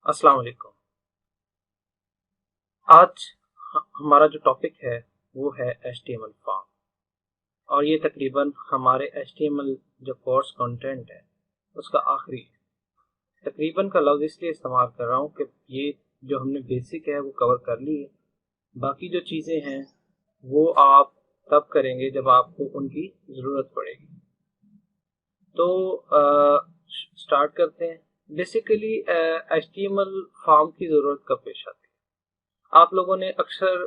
अस्सलाम वालेकुम। आज हमारा जो टॉपिक है वो है HTML फॉर्म, और ये तकरीबन हमारे HTML जो कोर्स कंटेंट है उसका आखिरी है। तकरीबन का लफ्ज़ इसलिए इस्तेमाल कर रहा हूँ कि ये जो हमने बेसिक है वो कवर कर ली है। बाकी जो चीज़ें हैं वो आप तब करेंगे जब आपको उनकी ज़रूरत पड़ेगी। तो स्टार्ट करते हैं। बेसिकली HTML फॉर्म की ज़रूरत कब पेश आती है? आप लोगों ने अक्सर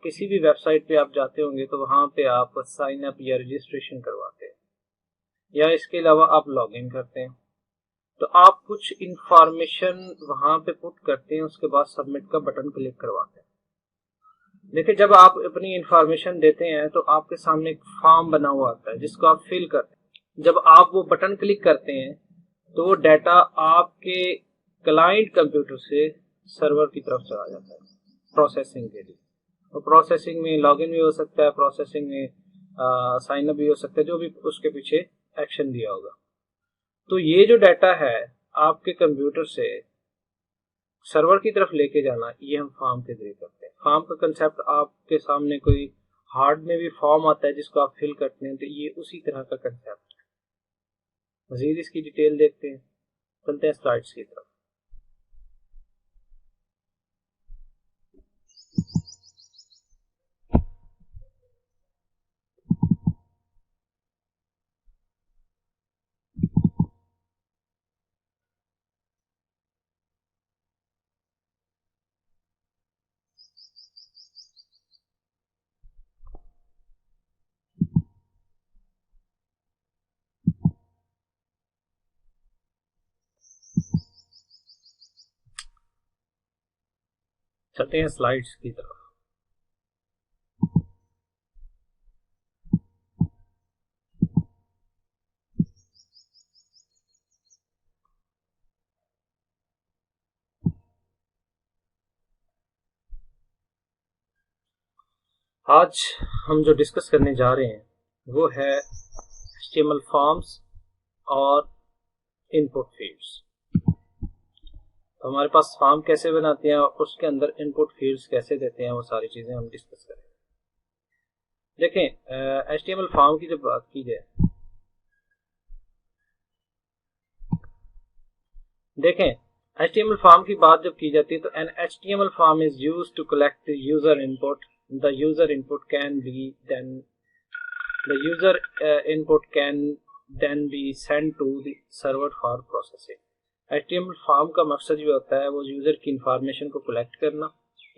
किसी भी वेबसाइट पे आप जाते होंगे तो वहाँ पे आप साइन अप या रजिस्ट्रेशन करवाते हैं, या इसके अलावा आप लॉग इन करते हैं। तो आप कुछ इंफॉर्मेशन वहाँ पे पुट करते हैं, उसके बाद सबमिट का बटन क्लिक करवाते हैं। देखिए, जब आप अपनी इंफॉर्मेशन देते हैं तो आपके सामने एक फॉर्म बना हुआ आता है जिसको आप फिल करते हैं। जब आप वो बटन क्लिक करते हैं तो वो डाटा आपके क्लाइंट कंप्यूटर से सर्वर की तरफ चला जाता है प्रोसेसिंग के लिए। और प्रोसेसिंग में लॉगिन भी हो सकता है, प्रोसेसिंग में साइन अप भी हो सकता है, जो भी उसके पीछे एक्शन दिया होगा। तो ये जो डाटा है आपके कंप्यूटर से सर्वर की तरफ लेके जाना, ये हम फॉर्म के जरिए करते हैं। फॉर्म का कंसेप्ट आपके सामने कोई हार्ड में भी फॉर्म आता है जिसको आप फिल करते हैं, तो ये उसी तरह का कंसेप्ट है। मजीद इसकी डिटेल देखते हैं, चलते हैं स्लाइड्स की तरफ। चलते हैं स्लाइड्स की तरफ। आज हम जो डिस्कस करने जा रहे हैं वो है HTML फॉर्म्स और इनपुट फील्ड्स। तो हमारे पास फॉर्म कैसे बनाते हैं और उसके अंदर इनपुट फील्ड्स कैसे देते हैं, वो सारी चीजें हम डिस्कस करेंगे। देखें, HTML फॉर्म की जब बात की जाए, देखें HTML फॉर्म की बात जब की जाती है तो an HTML form is used to collect user input. The user input can be then the user input can then be send to the server for processing. HTML form का मकसद जो होता है वो यूजर की इंफॉर्मेशन को collect करना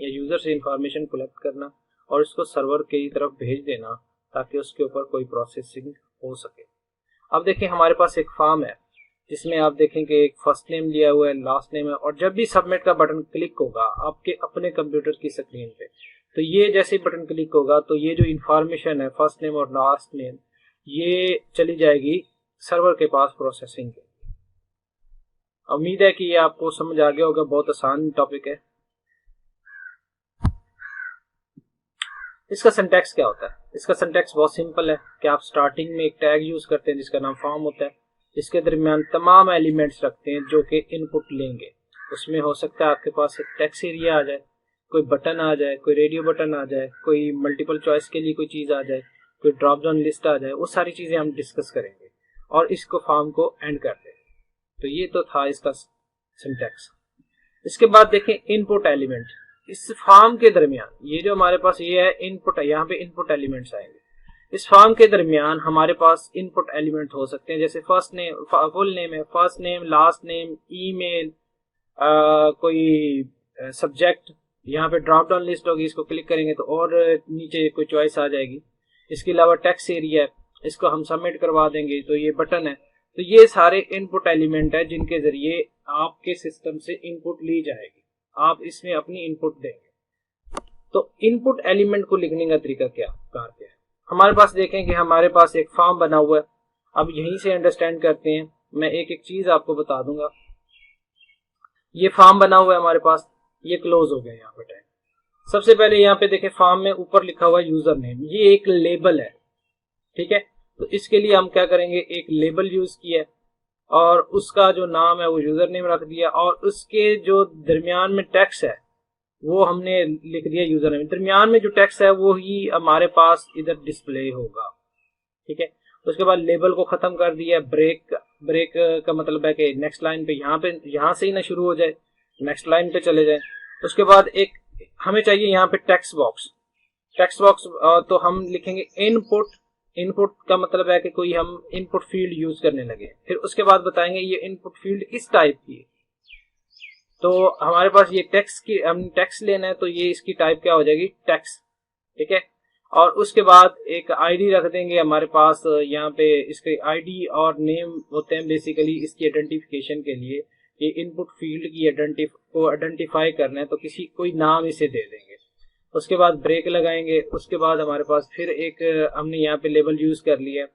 या यूजर से इंफॉर्मेशन कलेक्ट करना और इसको सर्वर की तरफ भेज देना ताकि उसके ऊपर कोई प्रोसेसिंग हो सके। अब देखें, हमारे पास एक फॉर्म है जिसमें आप देखेंगे एक फर्स्ट नेम लिया हुआ है, लास्ट नेम है, और जब भी सबमिट का बटन क्लिक होगा आपके अपने कंप्यूटर की स्क्रीन पे, तो ये जैसे ही बटन क्लिक होगा तो ये जो इंफॉर्मेशन है फर्स्ट नेम और लास्ट नेम, ये चली जाएगी सर्वर के पास प्रोसेसिंग के। उम्मीद है कि ये आपको समझ आ गया होगा, बहुत आसान टॉपिक है। इसका सिंटैक्स क्या होता है? इसका सिंटैक्स बहुत सिंपल है कि आप स्टार्टिंग में एक टैग यूज करते हैं जिसका नाम फॉर्म होता है। इसके दरमियान तमाम एलिमेंट्स रखते हैं जो कि इनपुट लेंगे। उसमें हो सकता है आपके पास एक टेक्स्ट एरिया आ जाए, कोई बटन आ जाए, कोई रेडियो बटन आ जाए, कोई मल्टीपल चॉइस के लिए कोई चीज आ जाए, कोई ड्रॉप डाउन लिस्ट आ जाए। वो सारी चीजें हम डिस्कस करेंगे और इसको फॉर्म को एंड करते हैं। तो ये तो था इसका सिंटैक्स। इसके बाद देखें इनपुट एलिमेंट। इस फॉर्म के दरमियान ये जो हमारे पास ये है इनपुट, यहाँ पे इनपुट एलिमेंट्स आएंगे। इस फॉर्म के दरमियान हमारे पास इनपुट एलिमेंट हो सकते हैं, जैसे फर्स्ट नेम, फुल नेम है, first name, last name, email, कोई सब्जेक्ट। यहाँ पे ड्रॉप डाउन लिस्ट होगी, इसको क्लिक करेंगे तो और नीचे कोई चॉइस आ जाएगी। इसके अलावा टेक्स्ट एरिया है, इसको हम सबमिट करवा देंगे तो ये बटन है। तो ये सारे इनपुट एलिमेंट है जिनके जरिए आपके सिस्टम से इनपुट ली जाएगी, आप इसमें अपनी इनपुट देंगे। तो इनपुट एलिमेंट को लिखने का तरीका क्या है? हमारे पास देखें कि हमारे पास एक फॉर्म बना हुआ है। अब यहीं से अंडरस्टैंड करते हैं, मैं एक एक चीज आपको बता दूंगा। ये फॉर्म बना हुआ है हमारे पास, ये क्लोज हो गया यहाँ पे टैग। सबसे पहले यहाँ पे देखें फॉर्म में ऊपर लिखा हुआ यूजर नेम, ये एक लेबल है, ठीक है। तो इसके लिए हम क्या करेंगे, एक लेबल यूज किया है और उसका जो नाम है वो यूजर नेम रख दिया, और उसके जो दरमियान में टेक्स्ट है वो हमने लिख दिया यूजर नेम। दरमियान में जो टेक्स्ट है वो ही हमारे पास इधर डिस्प्ले होगा, ठीक है। उसके बाद लेबल को खत्म कर दिया। ब्रेक ब्रेक का मतलब है कि नेक्स्ट लाइन पे यहाँ से ही ना शुरू हो जाए, नेक्स्ट लाइन पे चले जाए। उसके बाद एक हमें चाहिए यहाँ पे टेक्स्ट बॉक्स। टेक्स्ट बॉक्स तो हम लिखेंगे इनपुट। इनपुट का मतलब है कि कोई हम इनपुट फील्ड यूज करने लगे। फिर उसके बाद बताएंगे ये इनपुट फील्ड किस टाइप की है। तो हमारे पास ये टेक्स्ट की, हम टेक्स्ट लेना है तो ये इसकी टाइप क्या हो जाएगी, टेक्स्ट, ठीक है। और उसके बाद एक आईडी रख देंगे हमारे पास। यहाँ पे इसके आईडी और नेम होते हैं बेसिकली इसकी आइडेंटिफिकेशन के लिए। ये इनपुट फील्ड की को आइडेंटिफाई करना है तो किसी कोई नाम इसे दे देंगे। उसके बाद ब्रेक लगाएंगे। उसके बाद हमारे पास फिर एक हमने यहाँ पे लेबल यूज कर लिया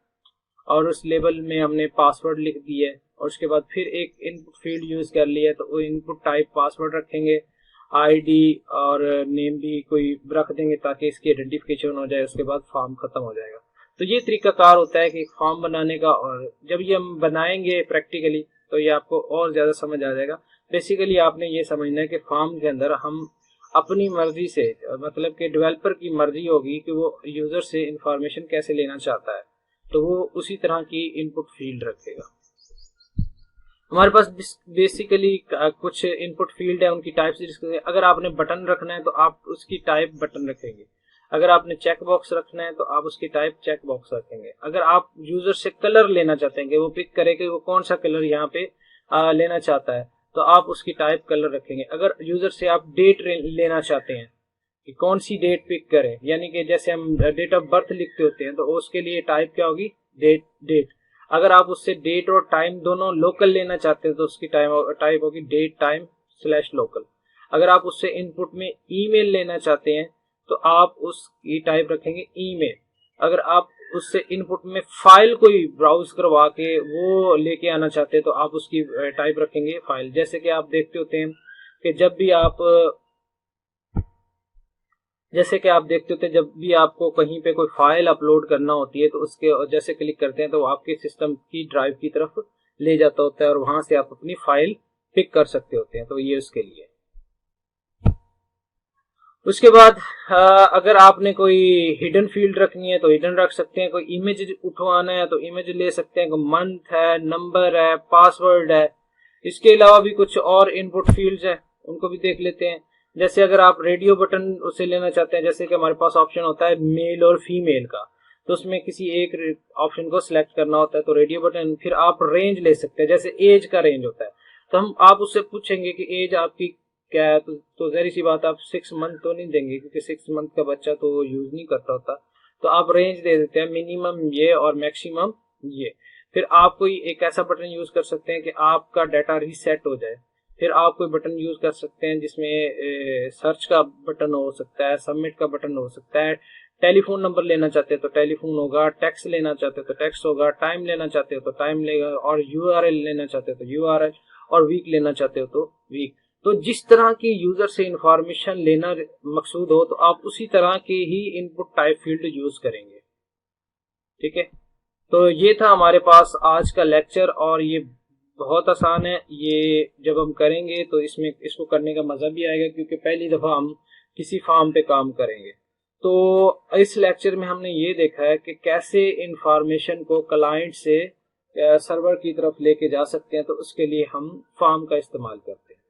और उस लेबल में हमने पासवर्ड लिख दिया है। और उसके बाद फिर एक इनपुट फील्ड यूज कर लिया तो वो इनपुट टाइप पासवर्ड रखेंगे, आईडी और नेम भी कोई रख देंगे ताकि इसकी आइडेंटिफिकेशन हो जाए। उसके बाद फॉर्म खत्म हो जाएगा। तो ये तरीकाकार होता है कि एक फॉर्म बनाने का, और जब ये हम बनाएंगे प्रैक्टिकली तो ये आपको और ज्यादा समझ आ जाएगा। बेसिकली आपने ये समझना है कि फॉर्म के अंदर हम अपनी मर्जी से, मतलब कि डेवलपर की मर्जी होगी कि वो यूजर से इंफॉर्मेशन कैसे लेना चाहता है, तो वो उसी तरह की इनपुट फील्ड रखेगा। हमारे पास बेसिकली कुछ इनपुट फील्ड है, उनकी टाइप से डिस्कस। अगर आपने बटन रखना है तो आप उसकी टाइप बटन रखेंगे। अगर आपने चेक बॉक्स रखना है तो आप उसकी टाइप चेक बॉक्स रखेंगे। अगर आप यूजर से कलर लेना चाहते हैं कि वो पिक करे कि वो कौन सा कलर यहाँ पे लेना चाहता है तो आप उसकी टाइप कलर रखेंगे। अगर यूजर से आप डेट लेना चाहते हैं कि कौन सी डेट पिक करें, यानी कि जैसे हम डेट ऑफ बर्थ लिखते होते हैं तो उसके लिए टाइप क्या होगी, डेट। अगर आप उससे डेट और टाइम दोनों लोकल लेना चाहते हैं तो उसकी टाइप होगी डेट टाइम स्लैश लोकल। अगर आप उससे इनपुट में ईमेल लेना चाहते हैं तो आप उसकी टाइप रखेंगे ईमेल। अगर आप उससे इनपुट में फाइल कोई ब्राउज करवा के वो लेके आना चाहते हैं तो आप उसकी टाइप रखेंगे फाइल। जैसे कि आप देखते होते हैं कि जब भी आपको कहीं पे कोई फाइल अपलोड करना होती है तो उसके जैसे क्लिक करते हैं तो वो आपके सिस्टम की ड्राइव की तरफ ले जाता होता है और वहां से आप अपनी फाइल पिक कर सकते होते हैं। तो ये उसके लिए। उसके बाद अगर आपने कोई हिडन फील्ड रखनी है तो हिडन रख सकते हैं। कोई इमेज उठवाना है तो इमेज ले सकते हैं। कोई मंथ है, नंबर है, पासवर्ड है। इसके अलावा भी कुछ और इनपुट फील्ड्स है, उनको भी देख लेते हैं। जैसे अगर आप रेडियो बटन उसे लेना चाहते हैं, जैसे कि हमारे पास ऑप्शन होता है मेल और फीमेल का, तो उसमें किसी एक ऑप्शन को सिलेक्ट करना होता है तो रेडियो बटन। फिर आप रेंज ले सकते हैं, जैसे एज का रेंज होता है तो आप उससे पूछेंगे कि एज आपकी क्या है, तो जहरी सी बात आप 6 मंथ तो नहीं देंगे क्योंकि 6 मंथ का बच्चा तो यूज नहीं करता होता। तो आप रेंज दे देते हैं, मिनिमम ये और मैक्सिमम ये। फिर आप कोई एक ऐसा बटन यूज कर सकते हैं कि आपका डाटा रीसेट हो जाए। फिर आप कोई बटन यूज कर सकते हैं जिसमें सर्च का बटन हो सकता है, सबमिट का बटन हो सकता है। टेलीफोन नंबर लेना चाहते हैं तो टेलीफोन होगा, टेक्स्ट लेना चाहते हो तो टेक्स्ट होगा, टाइम लेना चाहते हो तो टाइम लेगा, और यूआरएल लेना चाहते हो तो यूआरएल, और वीक लेना चाहते हो तो वीक। तो जिस तरह की यूजर से इंफॉर्मेशन लेना मकसूद हो तो आप उसी तरह के ही इनपुट टाइप फील्ड यूज करेंगे, ठीक है। तो ये था हमारे पास आज का लेक्चर, और ये बहुत आसान है। ये जब हम करेंगे तो इसको करने का मजा भी आएगा क्योंकि पहली दफा हम किसी फॉर्म पे काम करेंगे। तो इस लेक्चर में हमने ये देखा है कि कैसे इंफॉर्मेशन को क्लाइंट से सर्वर की तरफ लेके जा सकते हैं, तो उसके लिए हम फॉर्म का इस्तेमाल करते हैं।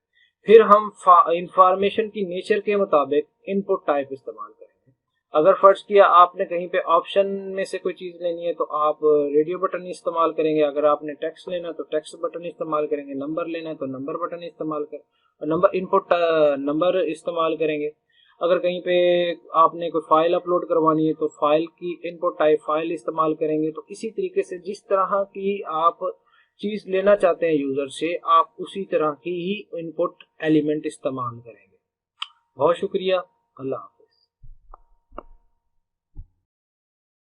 फिर हम इंफॉर्मेशन की नेचर के मुताबिक इनपुट टाइप इस्तेमाल करेंगे। अगर फर्ज किया आपने कहीं पे ऑप्शन में से कोई चीज लेनी है तो आप रेडियो बटन इस्तेमाल करेंगे। अगर आपने टेक्स्ट लेना है तो टेक्स्ट बटन इस्तेमाल करेंगे। नंबर लेना है तो नंबर बटन इस्तेमाल करें, नंबर इनपुट नंबर इस्तेमाल करेंगे। अगर कहीं पे आपने कोई फाइल अपलोड करवानी है तो फाइल की इनपुट टाइप फाइल इस्तेमाल करेंगे। तो इसी तरीके से जिस तरह की आप चीज लेना चाहते हैं यूजर से, आप उसी तरह की ही इनपुट एलिमेंट इस्तेमाल करेंगे। बहुत शुक्रिया। अल्लाह।